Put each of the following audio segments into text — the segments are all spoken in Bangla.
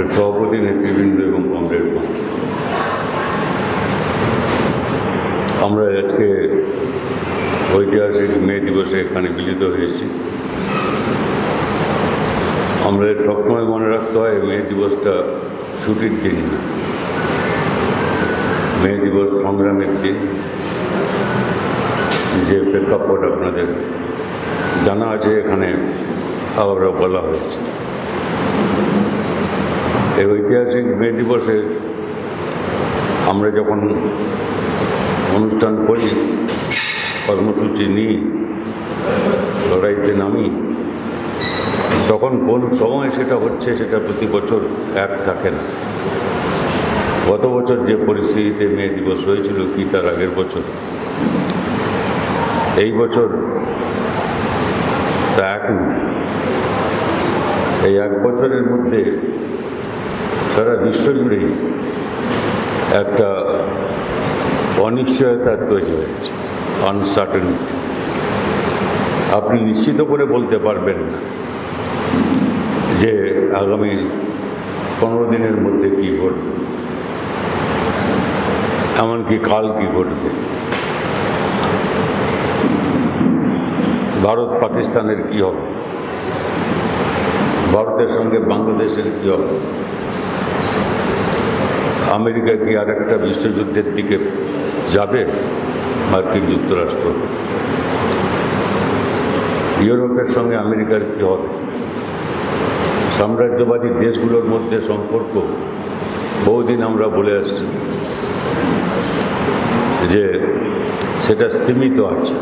আমাদের সভাপতি নেতৃবৃন্দ এবং কমরেডগণ, আমরা আজকে ঐতিহাসিক মে দিবসে এখানে মিলিত হয়েছি। আমরা সবসময় মনে রাখতে হয় মে দিবসটা ছুটির দিন না, মে দিবস সংগ্রামের দিন। যে প্রেক্ষাপট আপনাদের জানা আছে এখানে আবার বলা হয়েছে। এই ঐতিহাসিক মে দিবসে আমরা যখন অনুষ্ঠান করি, কর্মসূচি নিই, লড়াইতে নামি, তখন কোন সময় সেটা হচ্ছে সেটা প্রতি বছর এক থাকে না। গত বছর যে পরিস্থিতিতে মে দিবস হয়েছিল কি তার আগের বছর, এই বছর তা এক না। এই এক বছরের মধ্যে সারা বিশ্বজুড়েই একটা অনিশ্চয়তা তৈরি হয়েছে, আনসার্টেনিটি। আপনি নিশ্চিত করে বলতে পারবেন না যে আগামী 15 দিনের মধ্যে কী ঘটবে, এমনকি কাল কী ঘটবে, ভারত পাকিস্তানের কী হবে, ভারতের সঙ্গে বাংলাদেশের কী হবে, আমেরিকা কি আর একটা বিশ্বযুদ্ধের দিকে যাবে, মার্কিন যুক্তরাষ্ট্র, ইউরোপের সঙ্গে আমেরিকার কী হবে, সাম্রাজ্যবাদী দেশগুলোর মধ্যে সম্পর্ক বহুদিন আমরা বলে আসছি যে সেটা সীমিত আছে,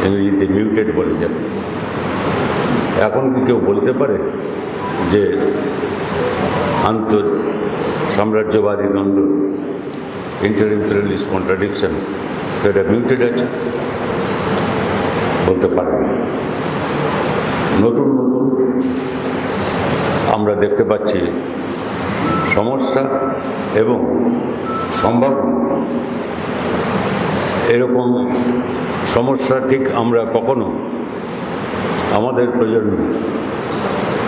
ইংরেজিতে মিউটেড বলে যাবে। এখন কি কেউ বলতে পারে যে সাম্রাজ্যবাদী দ্বন্দ্ব, ইন্টার ইম্পেরিয়ালিস্ট কন্ট্রাডিকশন, সেটা মিউটেড আছে? বলতে পারে না। নতুন নতুন আমরা দেখতে পাচ্ছি সমস্যা এবং সম্ভাবনা। এরকম সমস্যা ঠিক আমরা কখনো আমাদের প্রজন্ম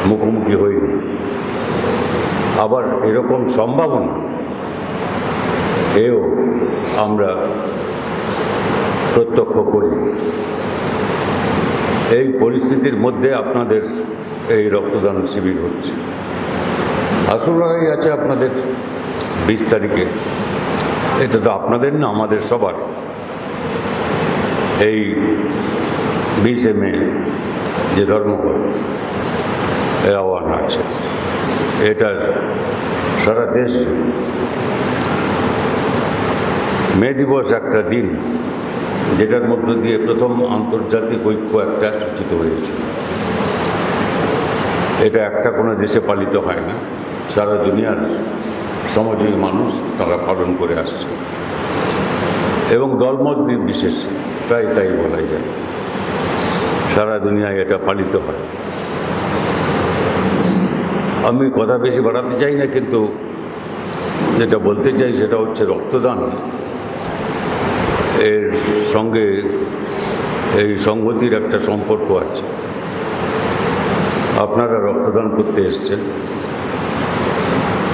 মুখোমুখি হইনি। আবার এরকম সম্ভাবনা এও আমরা প্রত্যক্ষ করি। এই পরিস্থিতির মধ্যে আপনাদের এই রক্তদান শিবির হচ্ছে। আসল লড়াই আছে আপনাদের 20 তারিখে। এটা তো আপনাদের না, আমাদের সবার। এই 20 মে যে ধর্মঘট এর আহ্বান আছে, এটা সারা দেশ। মে দিবস একটা দিন যেটার মধ্য দিয়ে প্রথম আন্তর্জাতিক ঐক্য একটা সূচিত হয়েছে। এটা একটা কোনো দেশে পালিত হয় না, সারা দুনিয়ার সমাজের মানুষ তারা পালন করে আসছে এবং দলমত নির্বিশেষে প্রায় তাই বলা যায়, সারা দুনিয়ায় এটা পালিত হয়। আমি কথা বেশি বাড়াতে চাই না, কিন্তু যেটা বলতে চাই সেটা হচ্ছে রক্তদান এর সঙ্গে এই সংহতির একটা সম্পর্ক আছে। আপনারা রক্তদান করতে এসছেন,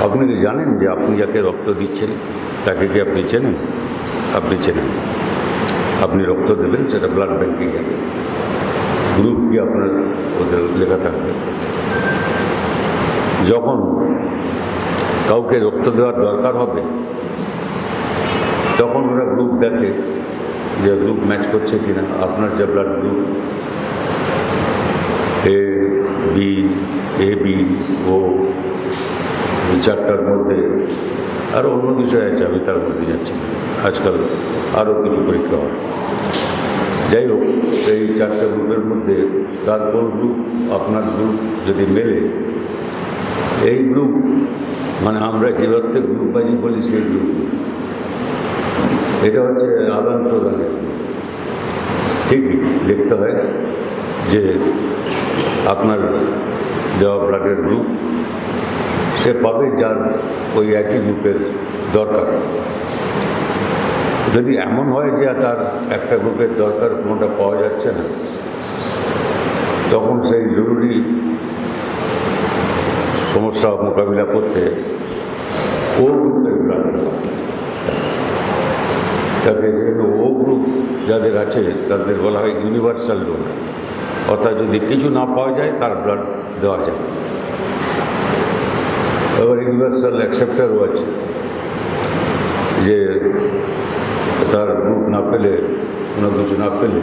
আপনি কি জানেন যে আপনি যাকে রক্ত দিচ্ছেন তাকে কি আপনি চেনেন? আপনি চেনেন। আপনি রক্ত দেবেন, সেটা ব্লাড ব্যাঙ্কে যাবে, গ্রুপ কি আপনার ওদের লেখা থাকবে। যখন কাউকে রক্ত দেওয়ার দরকার হবে তখন ওরা গ্রুপ দেখে যে গ্রুপ ম্যাচ করছে কিনা। আপনার যে ব্লাড গ্রুপ এ বি ও, চারটার মধ্যে আরও অন্য বিষয় আছে, আমি তার মধ্যে যাচ্ছি। আজকাল আরও কিছু পরীক্ষা হয়। যাই হোক, এই 4টে গ্রুপের মধ্যে তারপর গ্রুপ, আপনার গ্রুপ যদি মেলে, এই গ্রুপ মানে আমরা যে অর্থে গ্রুপবাজি বলি সেই গ্রুপ, এটা হচ্ছে আদান প্রদানের। ঠিকই লিখতে হয় যে আপনার দেওয়া ব্লাডের গ্রুপ সে পাবে যার ওই একই গ্রুপের দরকার। যদি এমন হয় যে তার একটা গ্রুপের দরকার, কোনোটা পাওয়া যাচ্ছে না, তখন সেই জরুরি সমস্যা মোকাবিলা করতে ও গ্রুপের ব্লাড যাতে ও গ্রুপ যাদের আছে তাদের বলা হয় ইউনিভার্সাল ডোনার, অর্থাৎ যদি কিছু না পাওয়া যায় তার ব্লাড দেওয়া যায়। এবার ইউনিভার্সাল অ্যাকসেপ্টারও আছে, যে তার গ্রুপ না পেলে, কোনো কিছু না পেলে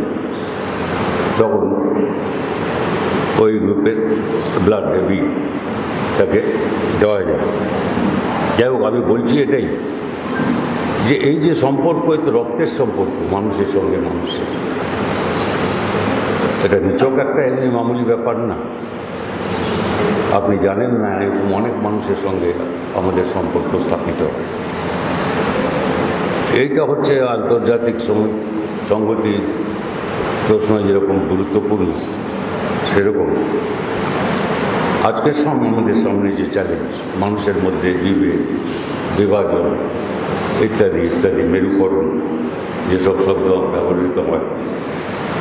তখন ওই গ্রুপের ব্লাড বি তাকে দেওয়া যায়। যাই হোক, আমি বলছি এটাই যে এই যে সম্পর্ক, এ তো রক্তের সম্পর্ক মানুষের সঙ্গে মানুষের, এটা নিছক একটা এমনি মামুলি ব্যাপার না। আপনি জানেন না, এরকম অনেক মানুষের সঙ্গে আমাদের সম্পর্ক স্থাপিত হয়। এইটা হচ্ছে আন্তর্জাতিক সংগতি প্রশ্ন যেরকম গুরুত্বপূর্ণ, সেরকম আজকের আমাদের সামনে যে চ্যালেঞ্জ, মানুষের মধ্যে বিভেদ, বিভাজন ইত্যাদি ইত্যাদি, মেরুকরণ যেসব শব্দ ব্যবহৃত হয়,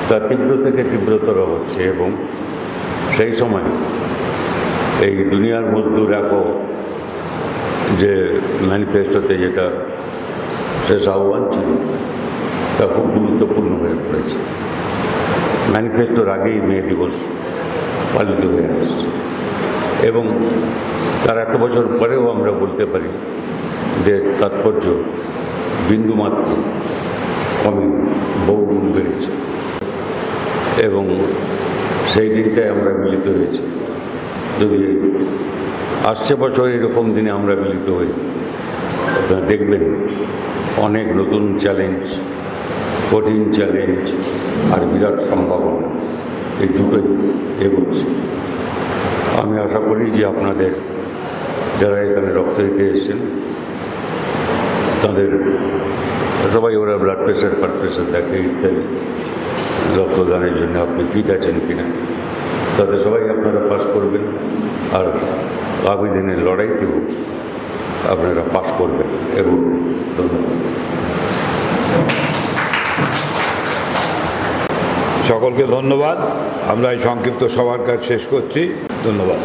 তা তীব্র থেকে তীব্রতর হচ্ছে। এবং সেই সময় এই দুনিয়ার মজদুর একক যে ম্যানিফেস্টোতে যেটা শেষ আহ্বান ছিল, তা খুব গুরুত্বপূর্ণ হয়ে পড়েছে। ম্যানিফেস্টোর আগেই মে দিবস পালিত হয়ে আসছে, এবং তার 1 বছর পরেও আমরা বলতে পারি যে তাৎপর্য বিন্দুমাত্র কমে, বহুগুণ বেড়েছে। এবং সেই দিনটায় আমরা মিলিত হয়েছি। যদি আসছে বছর এরকম দিনে আমরা মিলিত হই, আপনারা দেখবেন অনেক নতুন চ্যালেঞ্জ, কঠিন চ্যালেঞ্জ আর বিরাট সম্ভাবনা, এই দুটোই এগোচ্ছে। আমি আশা করি যে আপনাদের যারা এখানে রক্ত দিতে এসেছেন, তাদের সবাই ওরা ব্লাড প্রেশার, ব্লাড প্রেশার দেখে ইত্যাদি, রক্তদানের জন্য আপনি ঠিক আছেন কিনা, তাদের সবাই আপনারা পাস করবেন। আর আগামী দিনের লড়াইতেও আপনারা পাস করবেন। এবং ধন্যবাদ। সকলকে ধন্যবাদ। আমরা এই সংক্ষিপ্ত সভার কাজ শেষ করছি। ধন্যবাদ।